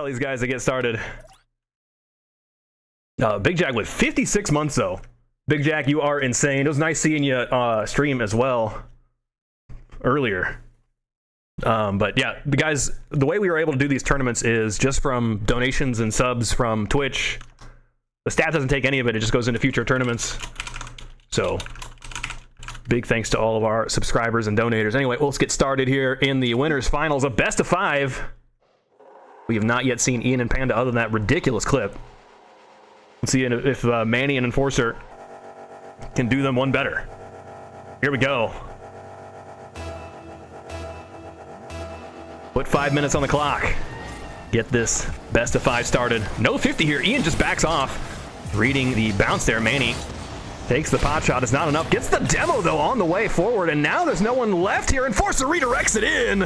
tell these guys to get started. Big Jack with 56 months, though. Big Jack, you are insane. It was nice seeing you stream as well earlier. But yeah, the guys, the way we were able to do these tournaments is just from donations and subs from Twitch. The staff doesn't take any of it. It just goes into future tournaments. So big thanks to all of our subscribers and donators. Anyway, let's get started here in the winners finals, a best of 5. We have not yet seen Ian and Panda other than that ridiculous clip. Let's see if Manny and Enforcer can do them one better. Here we go. Put 5 minutes on the clock. Get this best of 5 started. No 50 here. Ian just backs off. Reading the bounce there. Manny takes the pot shot. It's not enough. Gets the demo, though, on the way forward. And now there's no one left here. Enforcer redirects it in.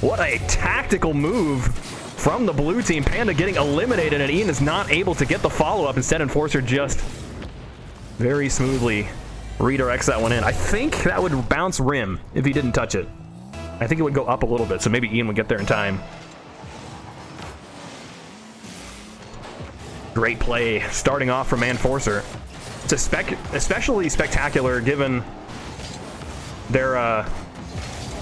What a tactical move from the blue team. Panda getting eliminated, and Ian is not able to get the follow-up. Instead, Enforcer just very smoothly redirects that one in. I think that would bounce rim if he didn't touch it. I think it would go up a little bit, so maybe Ian would get there in time. Great play starting off from Enforcer. It's especially spectacular given their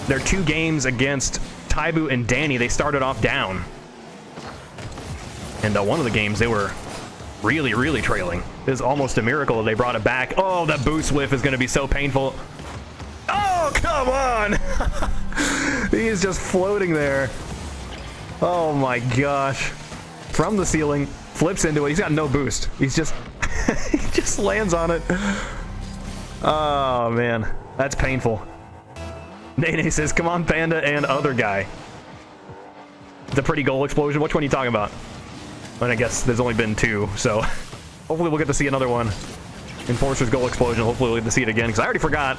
2 games against Taibu and Danny. They started off down. And one of the games, they were really, really trailing. It was almost a miracle that they brought it back. Oh, that boost whiff is going to be so painful. Oh, come on! He is just floating there. Oh my gosh. From the ceiling, flips into it. He's got no boost. He's just... he just lands on it. Oh, man. That's painful. Nene says, come on, Panda and other guy. It's a pretty goal explosion. Which one are you talking about? And I guess there's only been 2, so hopefully we'll get to see another one. Enforcer's goal explosion. Hopefully we'll get to see it again, because I already forgot.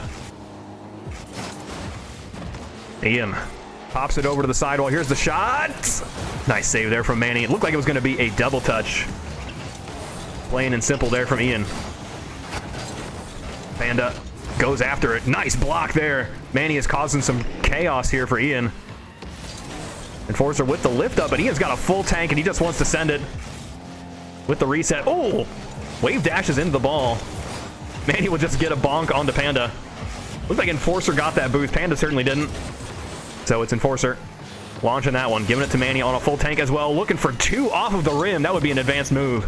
Ian pops it over to the sidewall. Here's the shot. Nice save there from Manny. It looked like it was going to be a double touch. Plain and simple there from Ian. Panda goes after it. Nice block there. Manny is causing some chaos here for Ian. Enforcer with the lift up, but Ian's got a full tank and he just wants to send it with the reset. Oh! Wave dashes into the ball. Manny will just get a bonk onto Panda. Looks like Enforcer got that boost. Panda certainly didn't. So it's Enforcer launching that one, giving it to Manny on a full tank as well. Looking for 2 off of the rim. That would be an advanced move.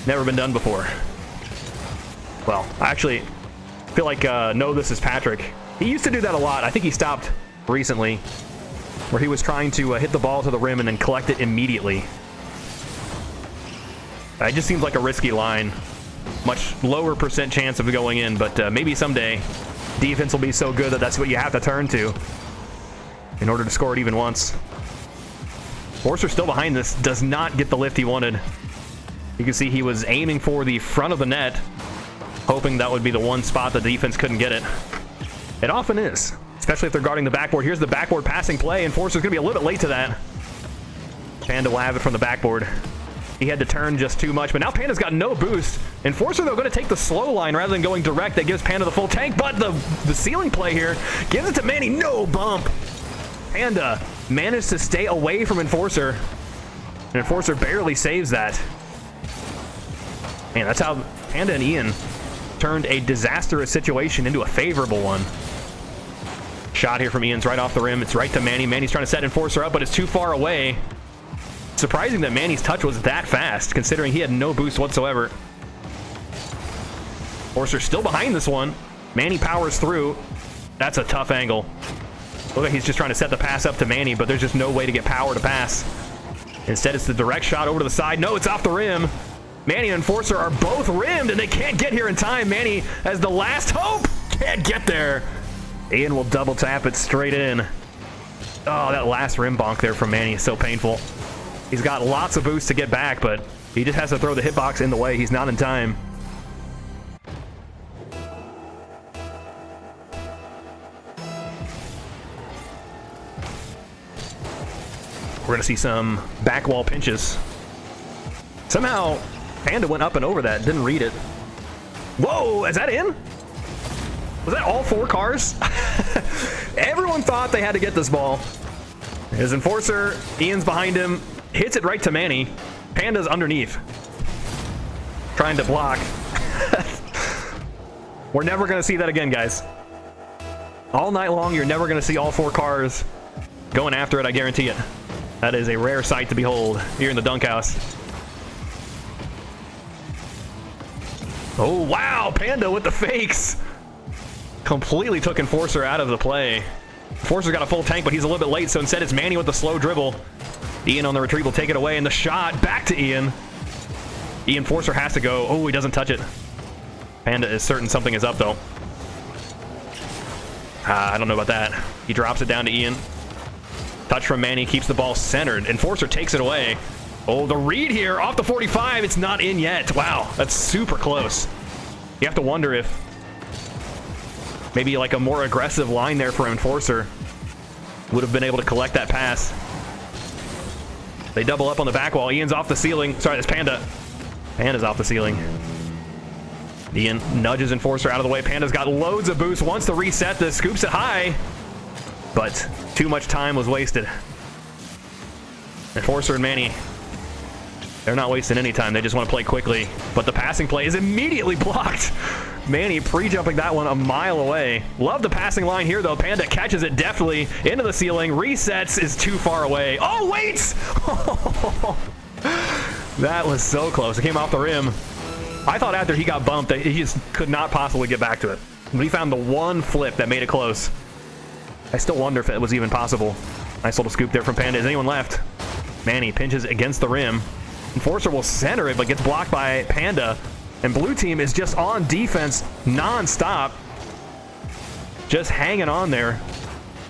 Never been done before. Well, I actually feel like no, this is Patrick. He used to do that a lot. I think he stopped recently, where he was trying to hit the ball to the rim and then collect it immediately. It just seems like a risky line. Much lower percent chance of going in, but maybe someday defense will be so good that that's what you have to turn to in order to score it even once. Forcer still behind this, does not get the lift he wanted. You can see he was aiming for the front of the net, hoping that would be the one spot the defense couldn't get it. It often is, especially if they're guarding the backboard. Here's the backboard passing play, and Forcer's going to be a little bit late to that. Panda will have it from the backboard. He had to turn just too much, but now Panda's got no boost. Enforcer, though, going to take the slow line rather than going direct. That gives Panda the full tank, but the ceiling play here gives it to Manny. No bump. Panda managed to stay away from Enforcer, and Enforcer barely saves that. Man, that's how Panda and Ian turned a disastrous situation into a favorable one. Shot here from Ian's right off the rim. It's right to Manny. Manny's trying to set Enforcer up, but it's too far away. Surprising that Manny's touch was that fast, considering he had no boost whatsoever. Enforcer still behind this one. Manny powers through. That's a tough angle. Look like he's just trying to set the pass up to Manny, but there's just no way to get power to pass. Instead, it's the direct shot over to the side. No, it's off the rim. Manny and Enforcer are both rimmed, and they can't get here in time. Manny has the last hope. Can't get there. Ian will double tap it straight in. Oh, that last rim bonk there from Manny is so painful. He's got lots of boost to get back, but he just has to throw the hitbox in the way. He's not in time. We're going to see some back wall pinches. Somehow, Panda went up and over that. Didn't read it. Whoa, is that in? Was that all 4 cars? Everyone thought they had to get this ball. His Enforcer, Ian's behind him. hits it right to Manny. Panda's underneath, trying to block. We're never going to see that again, guys. All night long, you're never going to see all 4 cars going after it, I guarantee it. That is a rare sight to behold here in the dunk house. Oh, wow, Panda with the fakes. Completely took Enforcer out of the play. Enforcer's got a full tank, but he's a little bit late, so instead it's Manny with the slow dribble. Ian on the retreat will take it away, and the shot back to Ian. Enforcer has to go. Oh, he doesn't touch it. Panda is certain something is up, though. I don't know about that. He drops it down to Ian. Touch from Manny keeps the ball centered. Enforcer takes it away. Oh, the read here off the 45. It's not in yet. Wow, that's super close. You have to wonder if maybe like a more aggressive line there for Enforcer would have been able to collect that pass. They double up on the back wall. Ian's off the ceiling. Sorry, that's Panda. Panda's off the ceiling. Ian nudges Enforcer out of the way. Panda's got loads of boost. Wants to reset this. Scoops it high. But too much time was wasted. Enforcer and Manny, they're not wasting any time. They just want to play quickly. But the passing play is immediately blocked. Manny pre-jumping that one a mile away. Love the passing line here, though. Panda catches it deftly into the ceiling. Resets, is too far away. Oh, wait! That was so close. It came off the rim. I thought after he got bumped that he just could not possibly get back to it. But he found the one flip that made it close. I still wonder if it was even possible. Nice little scoop there from Panda. Is anyone left? Manny pinches against the rim. Enforcer will center it, but gets blocked by Panda. And blue team is just on defense non-stop. Just hanging on there.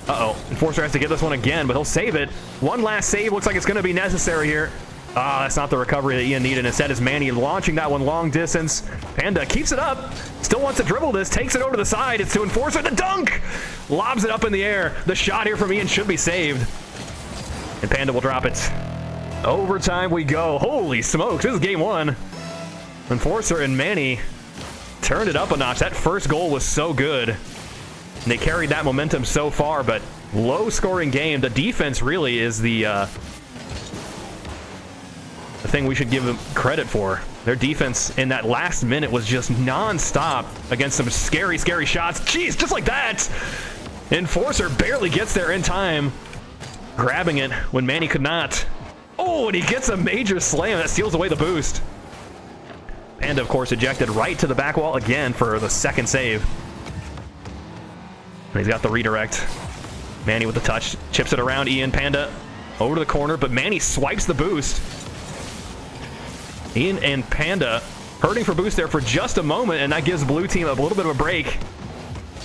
Uh-oh. Enforcer has to get this one again, but he'll save it. One last save. Looks like it's going to be necessary here. Ah, that's not the recovery that Ian needed. Instead is Manny launching that one long distance. Panda keeps it up. Still wants to dribble this. Takes it over to the side. It's to Enforcer. The dunk! Lobs it up in the air. The shot here from Ian should be saved. And Panda will drop it. Overtime we go. Holy smokes. This is game 1. Enforcer and Manny turned it up a notch. That first goal was so good. And they carried that momentum so far, but low-scoring game. The defense really is the thing we should give them credit for. Their defense in that last minute was just non-stop against some scary, scary shots. Jeez, just like that! Enforcer barely gets there in time, grabbing it when Manny could not. Oh, and he gets a major slam that steals away the boost. Panda, of course, ejected right to the back wall again for the second save. And he's got the redirect. Manny with the touch, chips it around Ian. Panda over to the corner, but Manny swipes the boost. Ian and Panda hurting for boost there for just a moment, and that gives blue team a little bit of a break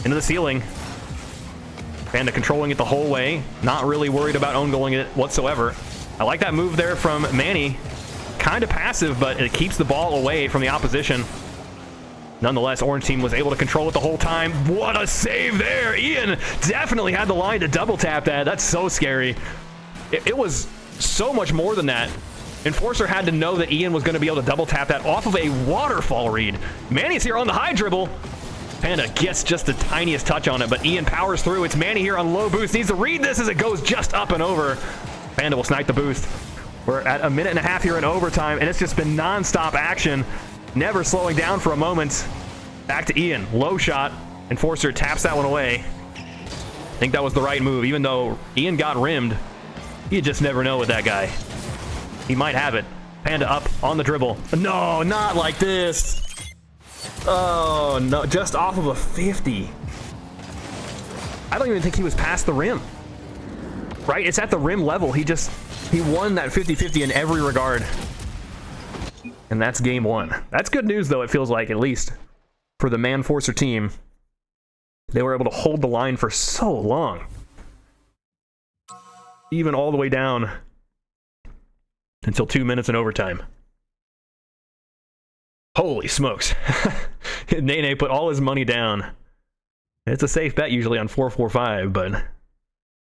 into the ceiling. Panda controlling it the whole way, not really worried about own goaling it whatsoever. I like that move there from Manny. Kind of passive, but it keeps the ball away from the opposition. Nonetheless, Orange team was able to control it the whole time. What a save there! Ian definitely had the line to double tap that. That's so scary. It was so much more than that. Enforcer had to know that Ian was going to be able to double tap that off of a waterfall read. Manny's here on the high dribble. Panda gets just the tiniest touch on it, but Ian powers through. It's Manny here on low boost. Needs to read this as it goes just up and over. Panda will snipe the boost. We're at a minute and a half here in overtime, and it's just been non-stop action. Never slowing down for a moment. Back to Ian. Low shot. Enforcer taps that one away. I think that was the right move. Even though Ian got rimmed, you just never know with that guy. He might have it. Panda up on the dribble. No, not like this. Oh, no. Just off of a 50. I don't even think he was past the rim. Right? It's at the rim level. He won that 50-50 in every regard. And that's game 1. That's good news, though, it feels like, at least for the Manforcer team. They were able to hold the line for so long. Even all the way down until 2 minutes in overtime. Holy smokes. Nene put all his money down. It's a safe bet usually on 4-4-5, but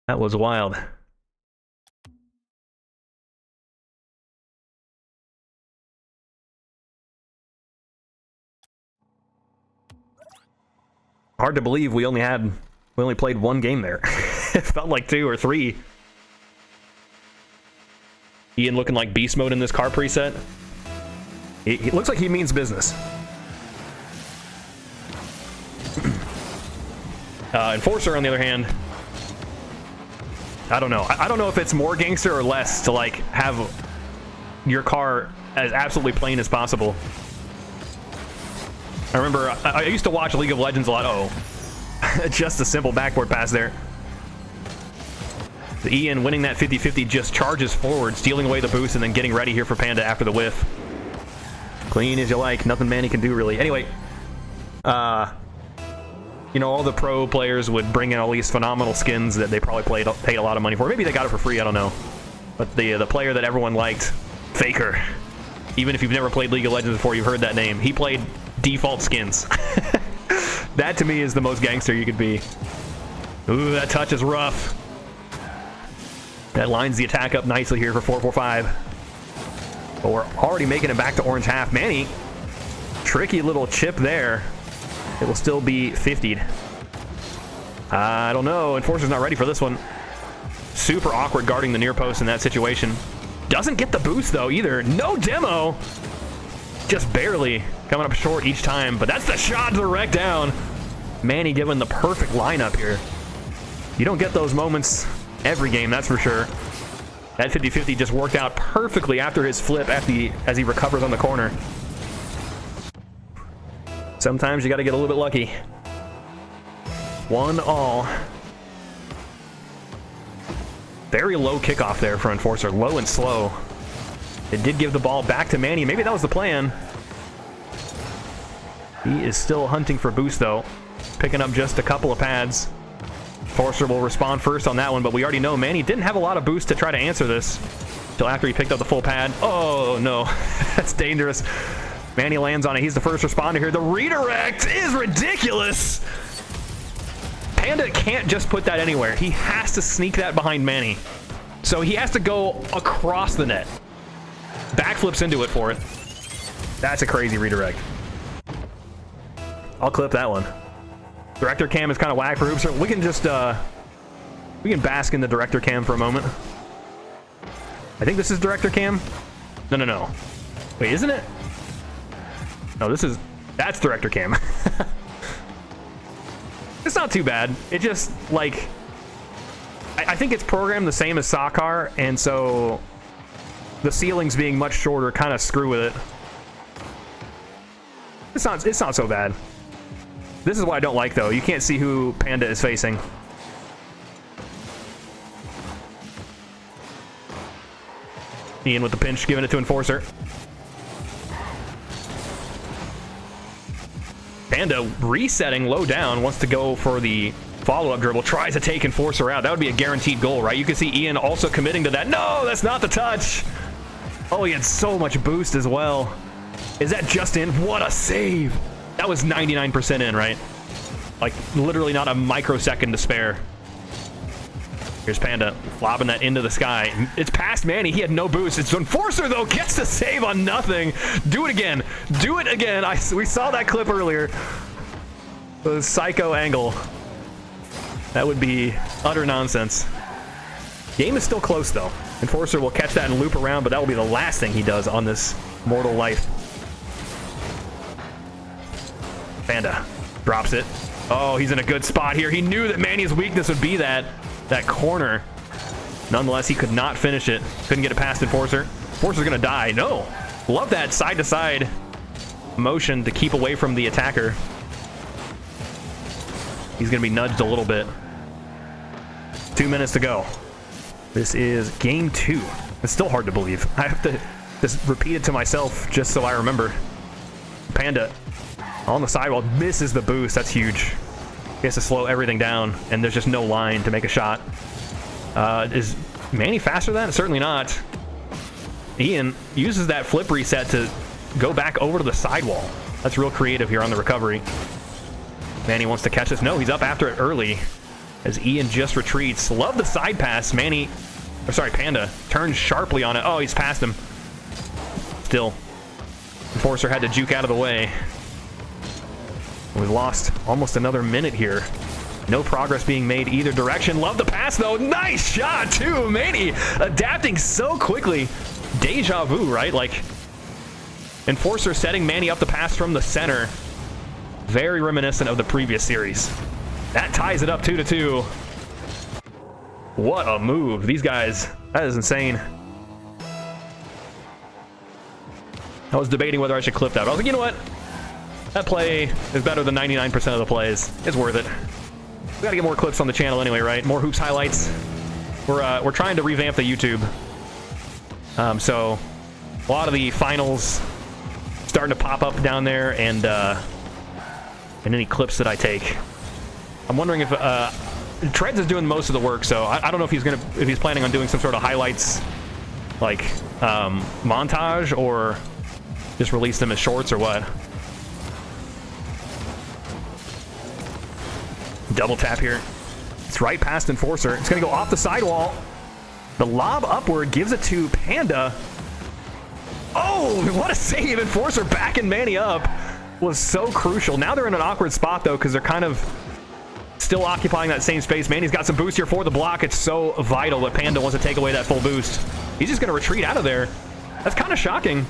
that was wild. Hard to believe we only played one game there. It felt like 2 or 3. Ian looking like beast mode in this car preset. It looks like he means business. Enforcer, on the other hand, I don't know. I don't know if it's more gangster or less to like have your car as absolutely plain as possible. I remember I used to watch League of Legends a lot. Oh, just a simple backboard pass there. The Ian winning that 50-50 just charges forward, stealing away the boost, and then getting ready here for Panda after the whiff. Clean as you like. Nothing Manny can do, really. Anyway, you know, all the pro players would bring in all these phenomenal skins that they probably paid a lot of money for. Maybe they got it for free, I don't know. But the player that everyone liked, Faker, even if you've never played League of Legends before, you've heard that name. He played default skins. That, to me, is the most gangster you could be. Ooh, that touch is rough. That lines the attack up nicely here for 445. But we're already making it back to orange half. Manny, tricky little chip there. It will still be 50'd. I don't know. Enforcer's not ready for this one. Super awkward guarding the near post in that situation. Doesn't get the boost, though, either. No demo. Just barely coming up short each time. But that's the shot direct down. Manny giving the perfect lineup here. You don't get those moments every game, that's for sure. That 50-50 just worked out perfectly after his flip as he recovers on the corner. Sometimes you got to get a little bit lucky. 1-all. Very low kickoff there for Enforcer. Low and slow. It did give the ball back to Manny. Maybe that was the plan. He is still hunting for boost, though. Picking up just a couple of pads. Enforcer will respond first on that one, but we already know Manny didn't have a lot of boost to try to answer this until after he picked up the full pad. Oh, no. That's dangerous. Manny lands on it. He's the first responder here. The redirect is ridiculous. Panda can't just put that anywhere. He has to sneak that behind Manny. So he has to go across the net. Backflips into it for it. That's a crazy redirect. I'll clip that one. Director cam is kind of whack for hoops. We can just we can bask in the director cam for a moment. I think this is director cam. No. Wait, isn't it? No, that's director cam. It's not too bad. It just, like, I think it's programmed the same as Sakar, and so the ceilings being much shorter kind of screw with it. It's not so bad. This is what I don't like, though. You can't see who Panda is facing. Ian with the pinch, giving it to Enforcer. Panda resetting low down, wants to go for the follow-up dribble, tries to take Enforcer out. That would be a guaranteed goal, right? You can see Ian also committing to that. No, that's not the touch. Oh, he had so much boost as well. Is that just in? What a save. That was 99% in, right? Like, literally not a microsecond to spare. Here's Panda, lobbing that into the sky. It's past Manny. He had no boost. It's Enforcer, though, gets the save on nothing. Do it again. Do it again. We saw that clip earlier. The psycho angle. That would be utter nonsense. Game is still close, though. Enforcer will catch that and loop around, but that will be the last thing he does on this mortal life. Panda drops it. Oh, he's in a good spot here. He knew that Manny's weakness would be that corner. Nonetheless, he could not finish it. Couldn't get it past Enforcer. Enforcer's gonna die. No. Love that side-to-side motion to keep away from the attacker. He's gonna be nudged a little bit. 2 minutes to go. This is game 2. It's still hard to believe. I have to just repeat it to myself just so I remember. Panda on the sidewall misses the boost. That's huge. He has to slow everything down, and there's just no line to make a shot. Is Manny faster than that? Certainly not. Ian uses that flip reset to go back over to the sidewall. That's real creative here on the recovery. Manny wants to catch this. No, he's up after it early as Ian just retreats. Love the side pass. Panda turns sharply on it. Oh, he's past him. Still, Enforcer had to juke out of the way. We've lost almost another minute here. No progress being made either direction. Love the pass, though. Nice shot, too. Manny adapting so quickly. deja vu, right? Like, Enforcer setting Manny up the pass from the center. Very reminiscent of the previous series. That ties it up 2-2. What a move. These guys, that is insane. I was debating whether I should clip that. I was like, you know what? That play is better than 99% of the plays. It's worth it. We gotta get more clips on the channel anyway, right? More hoops highlights. We're trying to revamp the YouTube. So a lot of the finals starting to pop up down there, and any clips that I take. I'm wondering if Treads is doing most of the work, so I don't know if he's planning on doing some sort of highlights, like montage, or just release them as shorts or what. Double tap here. It's right past Enforcer. It's gonna go off the sidewall. The lob upward gives it to Panda. Oh, what a save! Enforcer backing Manny up was so crucial. Now they're in an awkward spot though, because they're kind of still occupying that same space. Manny's got some boost here for the block. It's so vital that Panda wants to take away that full boost. He's just gonna retreat out of there. That's kind of shocking.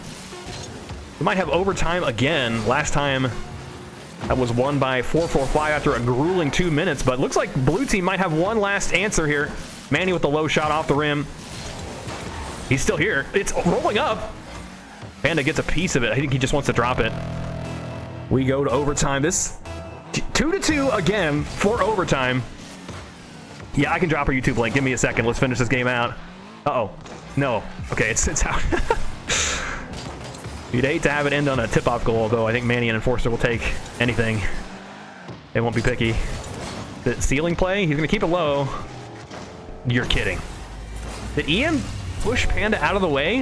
We might have overtime again. Last time that was won by 4-4-5 after a grueling 2 minutes, but looks like blue team might have one last answer here. Manny with the low shot off the rim. He's still here. It's rolling up. Panda gets a piece of it. I think he just wants to drop it. We go to overtime. This 2-2 again for overtime. Yeah, I can drop our YouTube link. Give me a second. Let's finish this game out. Uh-oh. No. Okay, it's out. You'd hate to have it end on a tip-off goal, though. I think Manny and Enforcer will take anything. They won't be picky. The ceiling play, he's going to keep it low. You're kidding. Did Ian push Panda out of the way?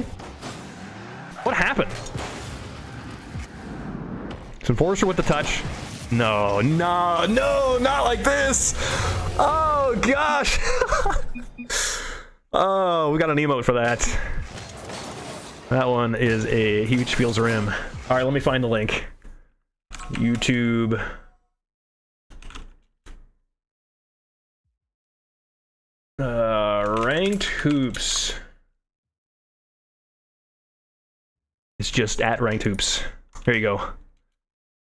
What happened? It's Enforcer with the touch. No, no, no, not like this. Oh, gosh. Oh, we got an emote for that. That one is a huge feels rim. All right, let me find the link. YouTube. Ranked hoops. It's just at ranked hoops. There you go.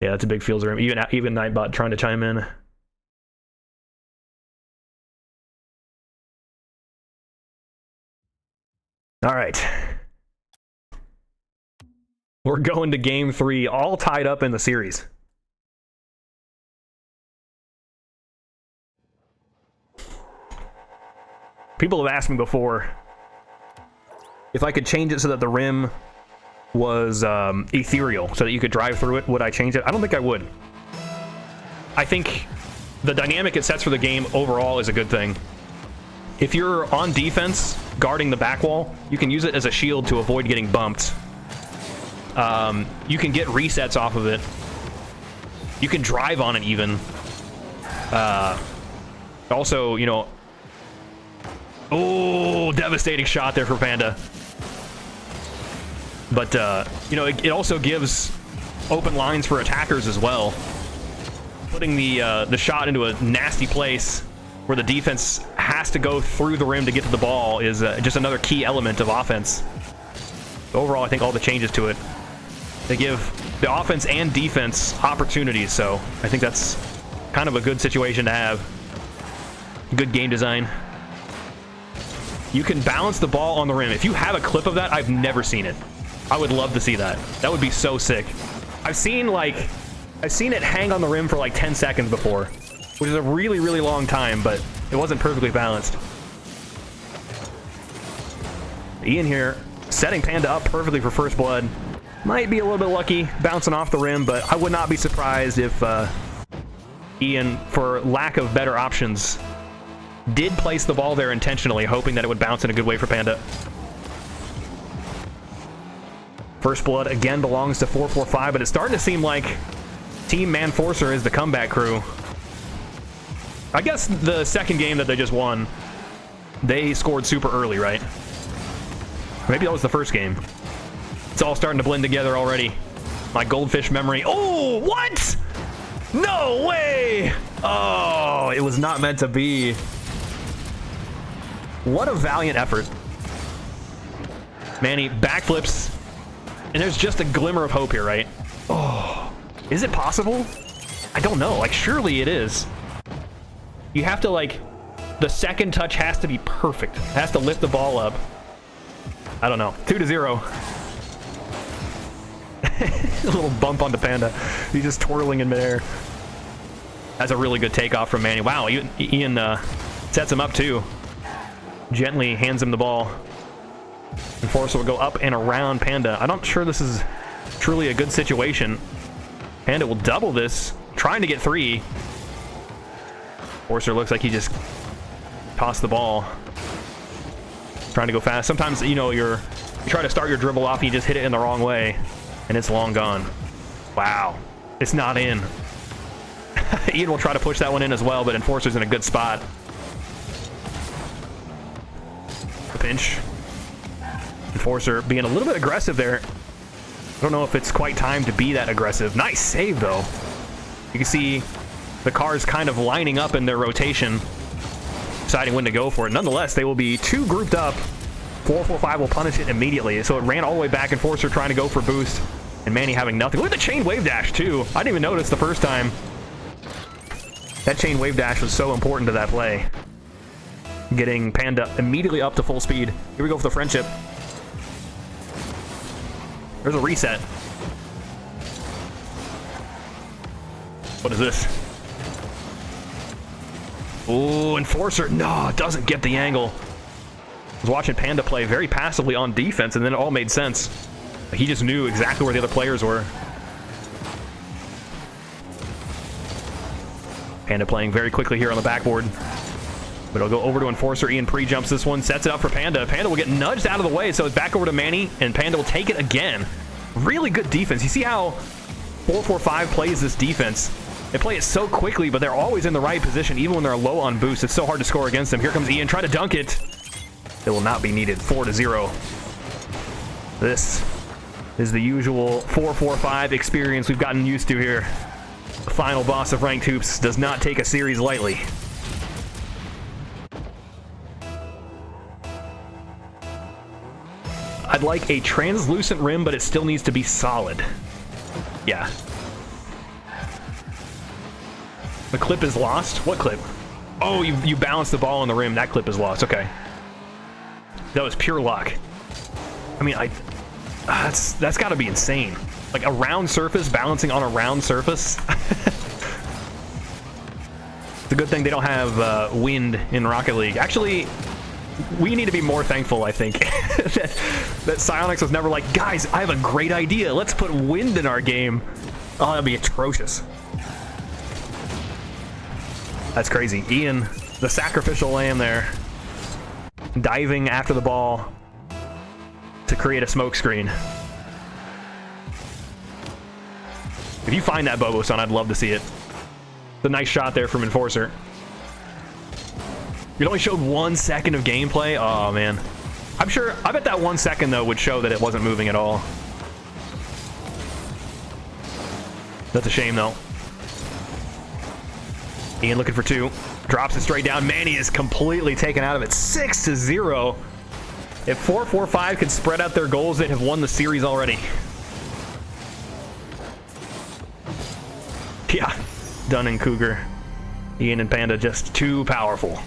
Yeah, that's a big feels rim. Even Nightbot trying to chime in. All right. We're going to game 3, all tied up in the series. People have asked me before if I could change it so that the rim was ethereal, so that you could drive through it. Would I change it? I don't think I would. I think the dynamic it sets for the game overall is a good thing. If you're on defense, guarding the back wall, you can use it as a shield to avoid getting bumped. You can get resets off of it. You can drive on it even. Also, you know... Oh, devastating shot there for Panda. But, you know, it also gives open lines for attackers as well. Putting the shot into a nasty place where the defense has to go through the rim to get to the ball is just another key element of offense. Overall, I think all the changes to it, they give the offense and defense opportunities, so I think that's kind of a good situation to have. Good game design. You can balance the ball on the rim. If you have a clip of that, I've never seen it. I would love to see that. That would be so sick. I've seen it hang on the rim for like 10 seconds before, which is a really, really long time, but it wasn't perfectly balanced. Ian here, setting Panda up perfectly for first blood. Might be a little bit lucky bouncing off the rim, but I would not be surprised if Ian, for lack of better options, did place the ball there intentionally, hoping that it would bounce in a good way for Panda. First blood again belongs to 4-4-5, but it's starting to seem like Team Manforcer is the comeback crew. I guess the second game that they just won, they scored super early, right? Maybe that was the first game. It's all starting to blend together already. My goldfish memory. Oh, what? No way! Oh, it was not meant to be. What a valiant effort. Manny backflips, and there's just a glimmer of hope here, right? Oh, is it possible? I don't know. Like, surely it is. You have to, like, the second touch has to be perfect. It has to lift the ball up. I don't know. 2-0. A little bump onto Panda. He's just twirling in midair. That's a really good takeoff from Manny. Wow, Ian sets him up too. Gently hands him the ball. Enforcer will go up and around Panda. I'm not sure this is truly a good situation. Panda will double this, trying to get 3. Enforcer looks like he just tossed the ball. Trying to go fast. Sometimes, you know, you try to start your dribble off and you just hit it in the wrong way, and it's long gone. Wow. It's not in. Ian will try to push that one in as well, but Enforcer's in a good spot. The pinch. Enforcer being a little bit aggressive there. I don't know if it's quite time to be that aggressive. Nice save, though. You can see the cars kind of lining up in their rotation, deciding when to go for it. Nonetheless, they will be 2 grouped up. 4-4-5 will punish it immediately. So it ran all the way back. Enforcer trying to go for boost, and Manny having nothing. Look at the chain wave dash, too. I didn't even notice the first time. That chain wave dash was so important to that play. Getting Panda immediately up to full speed. Here we go for the friendship. There's a reset. What is this? Oh, Enforcer. No, it doesn't get the angle. I was watching Panda play very passively on defense, and then it all made sense. He just knew exactly where the other players were. Panda playing very quickly here on the backboard. But it'll go over to Enforcer. Ian pre-jumps this one, sets it up for Panda. Panda will get nudged out of the way, so it's back over to Manny, and Panda will take it again. Really good defense. You see how 4-4-5 plays this defense. They play it so quickly, but they're always in the right position, even when they're low on boost. It's so hard to score against them. Here comes Ian, try to dunk it. It will not be needed. 4-0. This is the usual 4-4-5 experience we've gotten used to here. The final boss of Ranked Hoops does not take a series lightly. I'd like a translucent rim, but it still needs to be solid. Yeah. The clip is lost? What clip? Oh, you balanced the ball on the rim. That clip is lost. Okay. That was pure luck. I mean, that's got to be insane. Like a round surface balancing on a round surface. It's a good thing they don't have wind in Rocket League. Actually, we need to be more thankful, I think, that Psyonix was never like, guys, I have a great idea. Let's put wind in our game. Oh, that'd be atrocious. That's crazy. Ian, the sacrificial lamb there, diving after the ball to create a smoke screen. If you find that Bobo-san, I'd love to see it. It's a nice shot there from Enforcer. It only showed 1 second of gameplay. Oh, man. I bet that 1 second, though, would show that it wasn't moving at all. That's a shame, though. Ian looking for 2. Drops it straight down. Manny is completely taken out of it. 6-0. If 4-4-5 could spread out their goals, they'd have won the series already. Yeah. Dunn and Cougar. Ian and Panda just too powerful.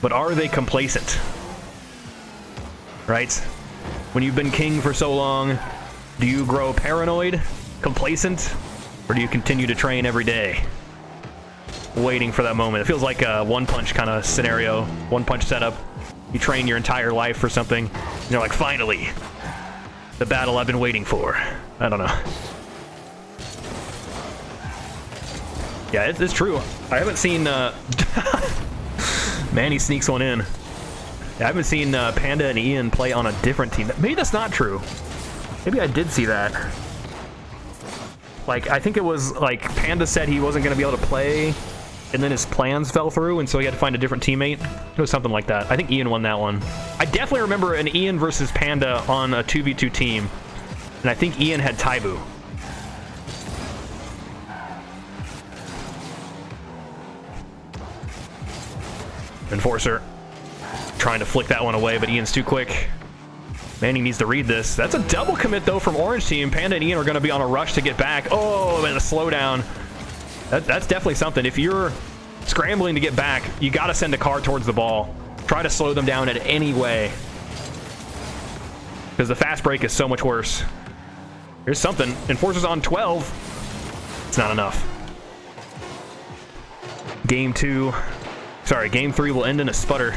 But are they complacent? Right? When you've been king for so long, do you grow paranoid, complacent, or do you continue to train every day? Waiting for that moment. It feels like a one-punch kind of scenario, one-punch setup. You train your entire life for something, and you're like, finally, the battle I've been waiting for. I don't know. Yeah, it's true. I haven't seen... Manny sneaks one in. Yeah, I haven't seen Panda and Ian play on a different team. Maybe that's not true. Maybe I did see that. Like, I think it was, like, Panda said he wasn't going to be able to play, and then his plans fell through, and so he had to find a different teammate. It was something like that. I think Ian won that one. I definitely remember an Ian versus Panda on a 2v2 team, and I think Ian had Taibu. Enforcer. Trying to flick that one away, but Ian's too quick. Manny needs to read this. That's a double commit, though, from Orange Team. Panda and Ian are going to be on a rush to get back. Oh, and a slowdown. That's definitely something. If you're scrambling to get back, you got to send a car towards the ball. Try to slow them down in any way, because the fast break is so much worse. Here's something. Enforcer's on 12. It's not enough. Game 3 will end in a sputter.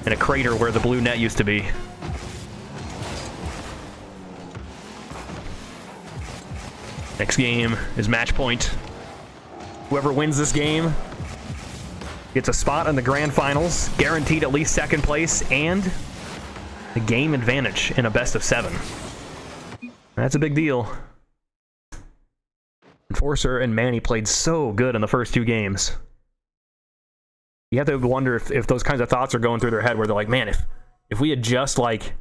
In a crater where the blue net used to be. Next game is match point. Whoever wins this game gets a spot in the grand finals, guaranteed at least second place, and the game advantage in a best of 7. That's a big deal. Enforcer and Manny played so good in the first 2 games. You have to wonder if those kinds of thoughts are going through their head, where they're like, man, if we had just, like,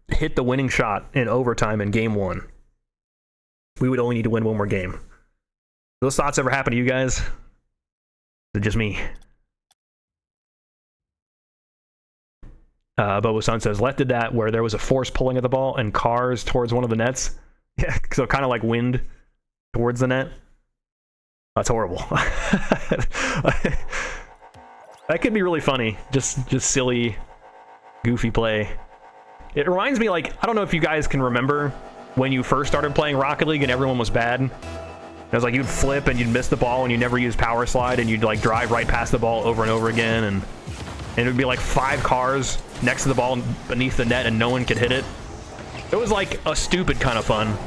hit the winning shot in overtime in game 1, we would only need to win 1 more game. Those thoughts ever happen to you guys? Is it just me? Bobo Sun says, Left did that where there was a force pulling at the ball and cars towards one of the nets. Yeah, so kind of like wind towards the net. That's horrible. That could be really funny. Just silly, goofy play. It reminds me, like, I don't know if you guys can remember when you first started playing Rocket League and everyone was bad. It was like you'd flip and you'd miss the ball and you never use power slide and you'd like drive right past the ball over and over again, and it would be like 5 cars next to the ball beneath the net and no one could hit it. It was like a stupid kind of fun.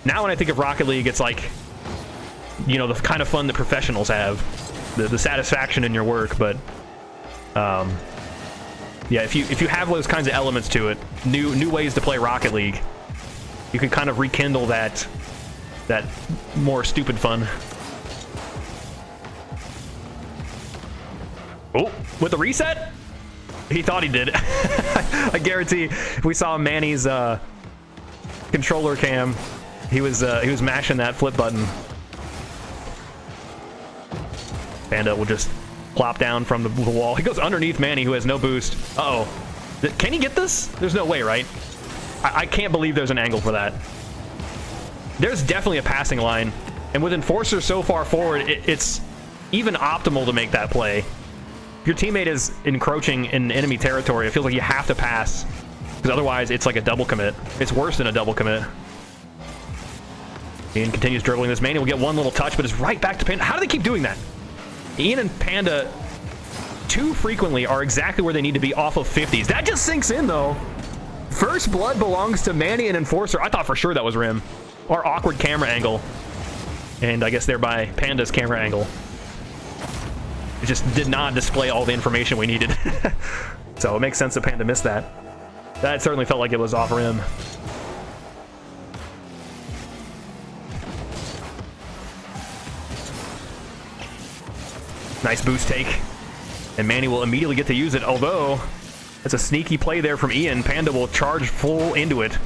Now when I think of Rocket League, it's like, you know, the kind of fun that professionals have, the satisfaction in your work. But yeah, if you have those kinds of elements to it, new ways to play Rocket League, you can kind of rekindle that more stupid fun. Oh, with the reset? He thought he did. I guarantee if we saw Manny's controller cam, he was mashing that flip button. Panda will just plop down from the wall. He goes underneath Manny, who has no boost. Uh-oh. Can he get this? There's no way, right? I can't believe there's an angle for that. There's definitely a passing line. And with Enforcer so far forward, it's even optimal to make that play. If your teammate is encroaching in enemy territory, it feels like you have to pass, because otherwise it's like a double commit. It's worse than a double commit. Ian continues dribbling this. Manny will get one little touch, but it's right back to Panda. How do they keep doing that? Ian and Panda too frequently are exactly where they need to be off of 50s. That just sinks in, though. First blood belongs to Manny and Enforcer. I thought for sure that was Rim. Or awkward camera angle. And I guess thereby Panda's camera angle. It just did not display all the information we needed. So it makes sense that Panda missed that. That certainly felt like it was off Rim. Nice boost take. And Manny will immediately get to use it, although it's a sneaky play there from Ian. Panda will charge full into it.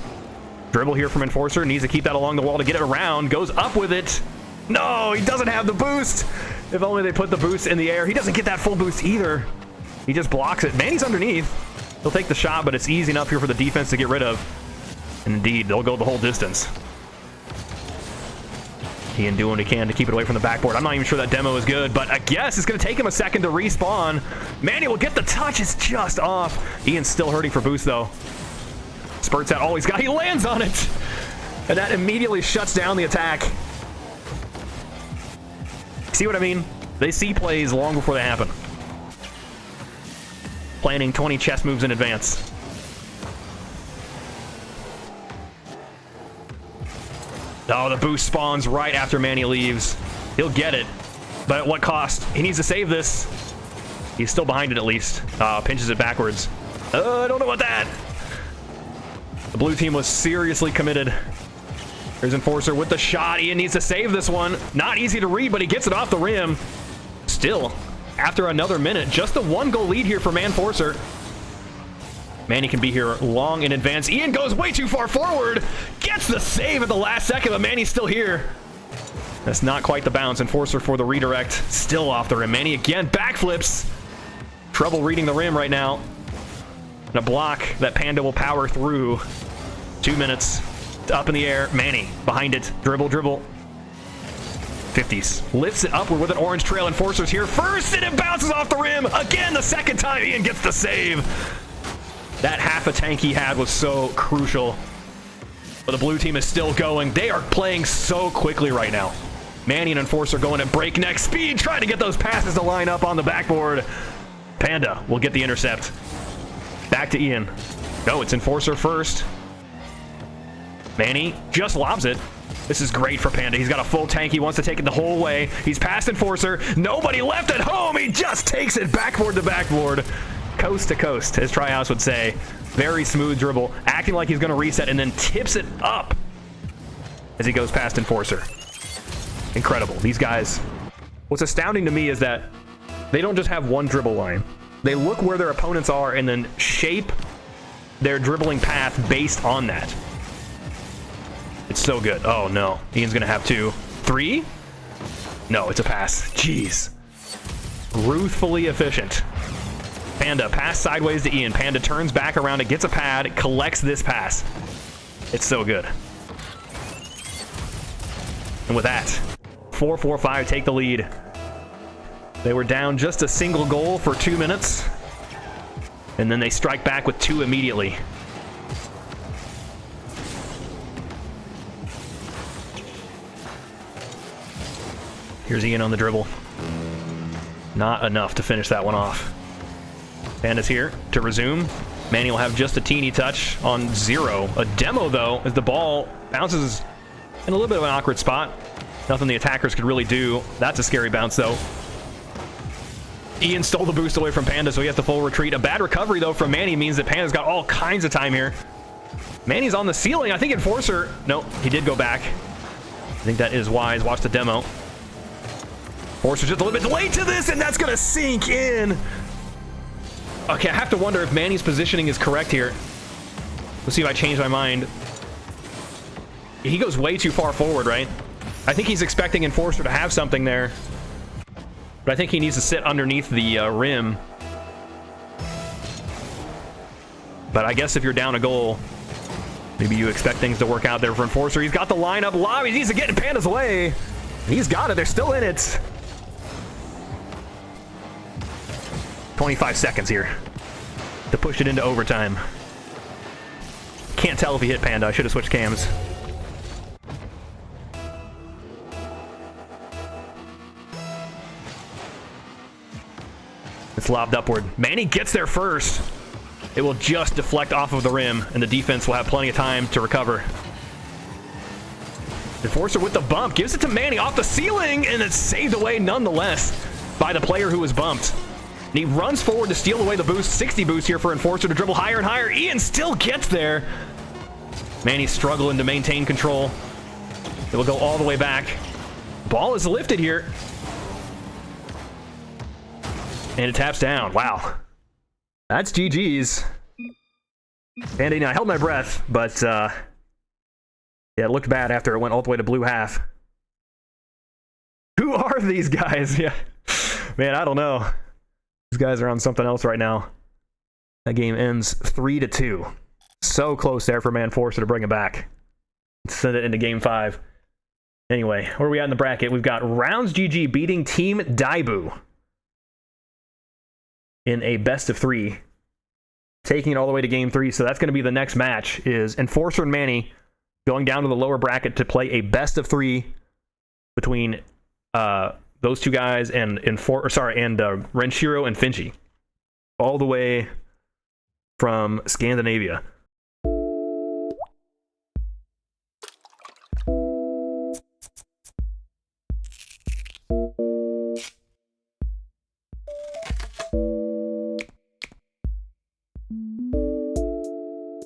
Dribble here from Enforcer. Needs to keep that along the wall to get it around. Goes up with it. No, he doesn't have the boost. If only they put the boost in the air. He doesn't get that full boost either. He just blocks it. Manny's underneath. He'll take the shot, but it's easy enough here for the defense to get rid of. And indeed, they'll go the whole distance. Ian doing what he can to keep it away from the backboard. I'm not even sure that demo is good, but I guess it's going to take him a second to respawn. Manny will get the touch. It's just off. Ian's still hurting for boost, though. Spurts out all he's got. He lands on it. And that immediately shuts down the attack. See what I mean? They see plays long before they happen. Planning 20 chess moves in advance. Oh, the boost spawns right after Manny leaves. He'll get it, but at what cost? He needs to save this. He's still behind it at least. Pinches it backwards. I don't know about that. The blue team was seriously committed. Here's Enforcer with the shot. Ian needs to save this one. Not easy to read, but he gets it off the rim. Still, after another minute, just the 1-goal lead here for Enforcer. Manny can be here long in advance. Ian goes way too far forward. Gets the save at the last second, but Manny's still here. That's not quite the bounce. Enforcer for the redirect. Still off the rim. Manny again backflips. trouble reading the rim right now. And a block that Panda will power through. 2 minutes. Up in the air. Manny behind it. Dribble, dribble. 50s. Lifts it upward with an orange trail. Enforcer's here first, and it bounces off the rim. Again, the second time Ian gets the save. That half a tank he had was so crucial. But the blue team is still going. They are playing so quickly right now. Manny and Enforcer going at breakneck speed, trying to get those passes to line up on the backboard. Panda will get the intercept. Back to Ian. No, it's Enforcer first. Manny just lobs it. This is great for Panda. He's got a full tank. He wants to take it the whole way. He's past Enforcer. Nobody left at home. He just takes it backboard to backboard. Coast to coast, as Tryhouse would say. Very smooth dribble. Acting like he's going to reset and then tips it up as he goes past Enforcer. Incredible. These guys. What's astounding to me is that they don't just have one dribble line. They look where their opponents are and then shape their dribbling path based on that. It's so good. Oh, no. Ian's going to have 2. 3? No, it's a pass. Jeez. Ruthfully efficient. Panda, pass sideways to Ian. Panda turns back around. It gets a pad. Collects this pass. It's so good. And with that, 4-4-5 take the lead. They were down just a single goal for 2 minutes. And then they strike back with 2 immediately. Here's Ian on the dribble. Not enough to finish that one off. Panda's here to resume. Manny will have just a teeny touch on 0. A demo, though, as the ball bounces in a little bit of an awkward spot. Nothing the attackers could really do. That's a scary bounce, though. Ian stole the boost away from Panda, so he has the full retreat. A bad recovery, though, from Manny means that Panda's got all kinds of time here. Manny's on the ceiling. I think Enforcer... No, he did go back. I think that is wise. Watch the demo. Enforcer's just a little bit late to this, and that's going to sink in. Okay, I have to wonder if Manny's positioning is correct here. Let's see if I change my mind. He goes way too far forward, right? I think he's expecting Enforcer to have something there. But I think he needs to sit underneath the rim. But I guess if you're down a goal, maybe you expect things to work out there for Enforcer. He's got the lineup lob. He needs to get in Panda's way. And he's got it. They're still in it. 25 seconds here to push it into overtime. Can't tell if he hit Panda. I should have switched cams. It's lobbed upward. Manny gets there first. It will just deflect off of the rim, and the defense will have plenty of time to recover. Enforcer with the bump. Gives it to Manny off the ceiling, and it's saved away nonetheless by the player who was bumped. And he runs forward to steal away the boost. 60 boost here for Enforcer to dribble higher and higher. Ian still gets there. Manny's struggling to maintain control. It will go all the way back. Ball is lifted here. And it taps down. Wow. That's GG's. And I held my breath, but yeah, it looked bad after it went all the way to blue half. Who are these guys? Yeah. Man, I don't know. These guys are on something else right now. That game ends 3-2. So close there for Enforcer to bring it back. Send it into game 5. Anyway, where are we at in the bracket? We've got Rounds GG beating Team Daibu in a best of 3. Taking it all the way to game 3. So that's going to be the next match, is Enforcer and Manny going down to the lower bracket to play a best of 3 between those two guys and Renshiro and Finchi, all the way from Scandinavia.